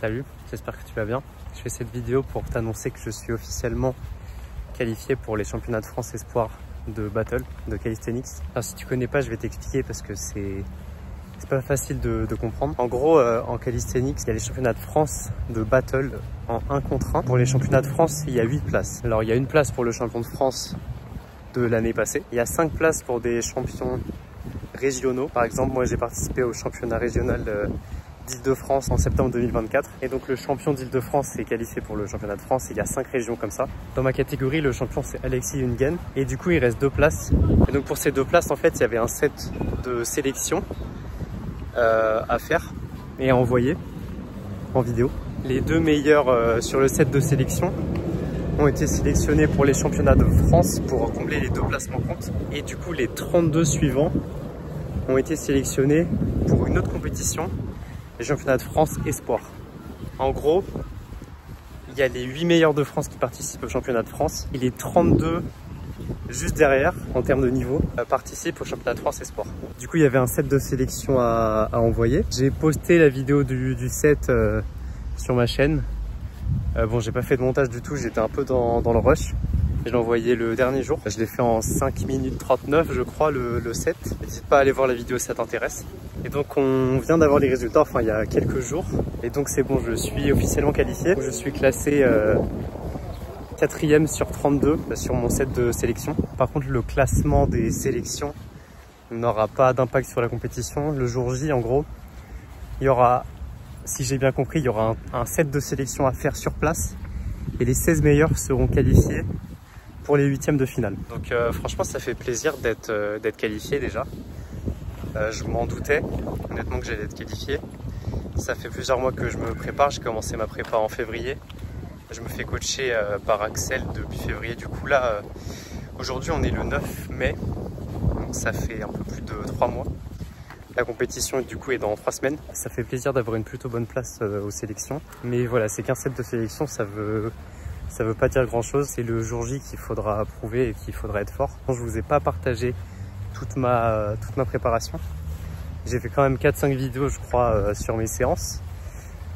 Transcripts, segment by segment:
Salut, j'espère que tu vas bien. Je fais cette vidéo pour t'annoncer que je suis officiellement qualifié pour les championnats de France espoir de battle, de calisthenics. Alors si tu connais pas, je vais t'expliquer parce que c'est pas facile de comprendre. En gros, en calisthenics, il y a les championnats de France de battle en 1 contre 1. Pour les championnats de France, il y a 8 places. Alors il y a une place pour le champion de France de l'année passée. Il y a 5 places pour des champions régionaux. Par exemple, moi j'ai participé au championnat régional d'Île-de-France en septembre 2024. Et donc le champion d'Île-de-France est qualifié pour le championnat de France. Il y a 5 régions comme ça. Dans ma catégorie, le champion c'est Alexis Hungen. Et du coup, il reste 2 places. Et donc pour ces 2 places, en fait, il y avait un set de sélection à faire et à envoyer en vidéo. Les 2 meilleurs sur le set de sélection ont été sélectionnés pour les championnats de France pour combler les 2 placements comptes. Et du coup, les 32 suivants ont été sélectionnés pour une autre compétition, les championnats de France espoir. En gros, il y a les 8 meilleurs de France qui participent au championnat de France et les 32 juste derrière, en termes de niveau, participent au championnat de France espoir. Du coup, il y avait un set de sélection à envoyer. J'ai posté la vidéo du set sur ma chaîne. Bon, j'ai pas fait de montage du tout, j'étais un peu dans le rush. Je l'ai envoyé le dernier jour. Je l'ai fait en 5 minutes 39, je crois, le set. N'hésite pas à aller voir la vidéo si ça t'intéresse. Et donc, on vient d'avoir les résultats, enfin, il y a quelques jours. Et donc, c'est bon, je suis officiellement qualifié. Je suis classé 4e sur 32 sur mon set de sélection. Par contre, le classement des sélections n'aura pas d'impact sur la compétition. Le jour J, en gros, il y aura, si j'ai bien compris, il y aura un set de sélection à faire sur place. Et les 16 meilleurs seront qualifiés pour les 8e de finale. Donc franchement, ça fait plaisir d'être qualifié déjà. Je m'en doutais, honnêtement, que j'allais être qualifié. Ça fait plusieurs mois que je me prépare. J'ai commencé ma prépa en février. Je me fais coacher par Axel depuis février. Du coup là, aujourd'hui on est le 9 mai. Donc ça fait un peu plus de 3 mois. La compétition du coup est dans 3 semaines. Ça fait plaisir d'avoir une plutôt bonne place aux sélections. Mais voilà, c'est qu'un set de sélection, ça veut pas dire grand chose. C'est le jour J qu'il faudra prouver et qu'il faudra être fort. Je vous ai pas partagé toute ma préparation. J'ai fait quand même 4-5 vidéos je crois sur mes séances.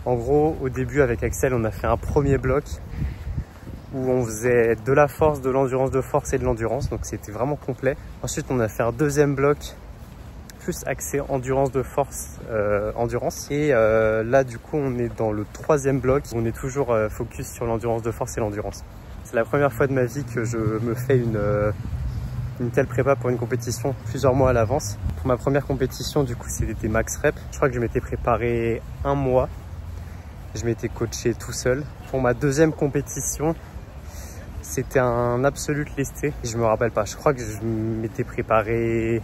En gros, au début avec Axel, on a fait un premier bloc où on faisait de la force, de l'endurance de force et de l'endurance. Donc c'était vraiment complet. Ensuite, on a fait un deuxième bloc plus axé endurance de force, endurance. Et là, du coup, on est dans le 3e bloc. On est toujours focus sur l'endurance de force et l'endurance. C'est la première fois de ma vie que je me fais une telle prépa pour une compétition plusieurs mois à l'avance. Pour ma première compétition, du coup, c'était max rep. Je crois que je m'étais préparé 1 mois. Je m'étais coaché tout seul. Pour ma 2e compétition, c'était un absolute lesté. Je me rappelle pas, je crois que je m'étais préparé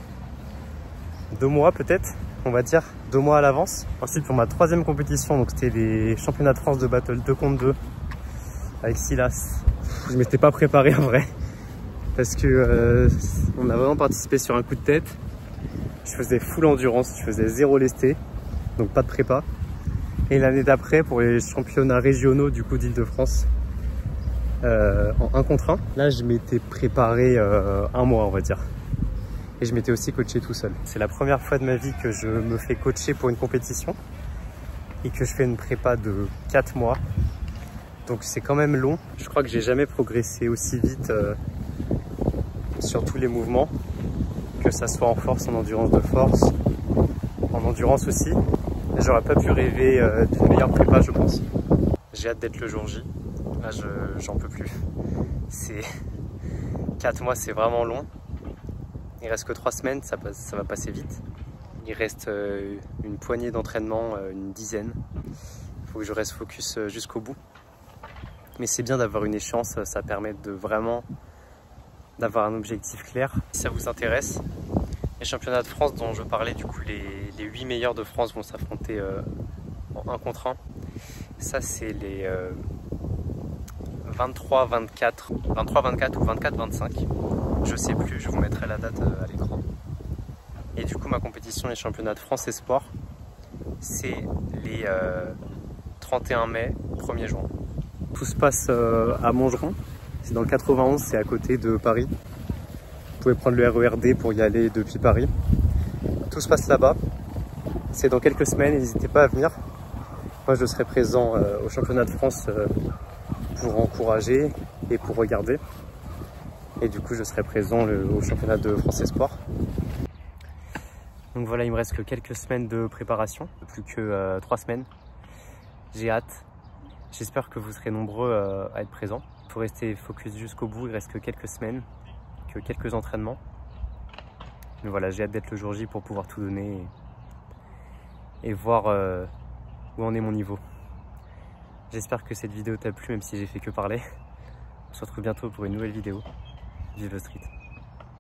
2 mois peut-être, on va dire, 2 mois à l'avance. Ensuite pour ma 3e compétition, donc c'était les championnats de France de battle 2 contre 2 avec Silas. Je m'étais pas préparé en vrai parce que on a vraiment participé sur un coup de tête. Je faisais full endurance, je faisais 0 lesté, donc pas de prépa. Et l'année d'après, pour les championnats régionaux du coup d'Île-de-France, en 1 contre 1, là je m'étais préparé 1 mois on va dire. Et je m'étais aussi coaché tout seul. C'est la première fois de ma vie que je me fais coacher pour une compétition et que je fais une prépa de 4 mois. Donc c'est quand même long. Je crois que j'ai jamais progressé aussi vite sur tous les mouvements, que ça soit en force, en endurance de force, en endurance aussi. J'aurais pas pu rêver d'une meilleure prépa, je pense. J'ai hâte d'être le jour J. Là, j'en peux plus. C'est 4 mois, c'est vraiment long. Il reste que 3 semaines, ça va passer vite. Il reste une poignée d'entraînement, une dizaine. Il faut que je reste focus jusqu'au bout. Mais c'est bien d'avoir une échéance, ça permet de vraiment d'avoir un objectif clair. Si ça vous intéresse, les championnats de France dont je parlais, du coup les 8 meilleurs de France vont s'affronter en 1 contre 1. Ça c'est les 23-24 ou 24-25. Je sais plus, je vous mettrai la date à l'écran. Et du coup ma compétition, les championnats de France espoir, c'est les 31 mai, 1er juin. Tout se passe à Montgeron, c'est dans le 91, c'est à côté de Paris. Vous pouvez prendre le RERD pour y aller depuis Paris. Tout se passe là-bas. C'est dans quelques semaines, n'hésitez pas à venir. Moi, je serai présent au championnat de France pour encourager et pour regarder. Et du coup, je serai présent au championnat de France Espoir. Donc voilà, il me reste que quelques semaines de préparation, plus que 3 semaines. J'ai hâte. J'espère que vous serez nombreux à être présents. Il faut rester focus jusqu'au bout, il reste que quelques semaines, que quelques entraînements. Mais voilà, j'ai hâte d'être le jour J pour pouvoir tout donner et voir où en est mon niveau. J'espère que cette vidéo t'a plu, même si j'ai fait que parler. On se retrouve bientôt pour une nouvelle vidéo. Vive le street.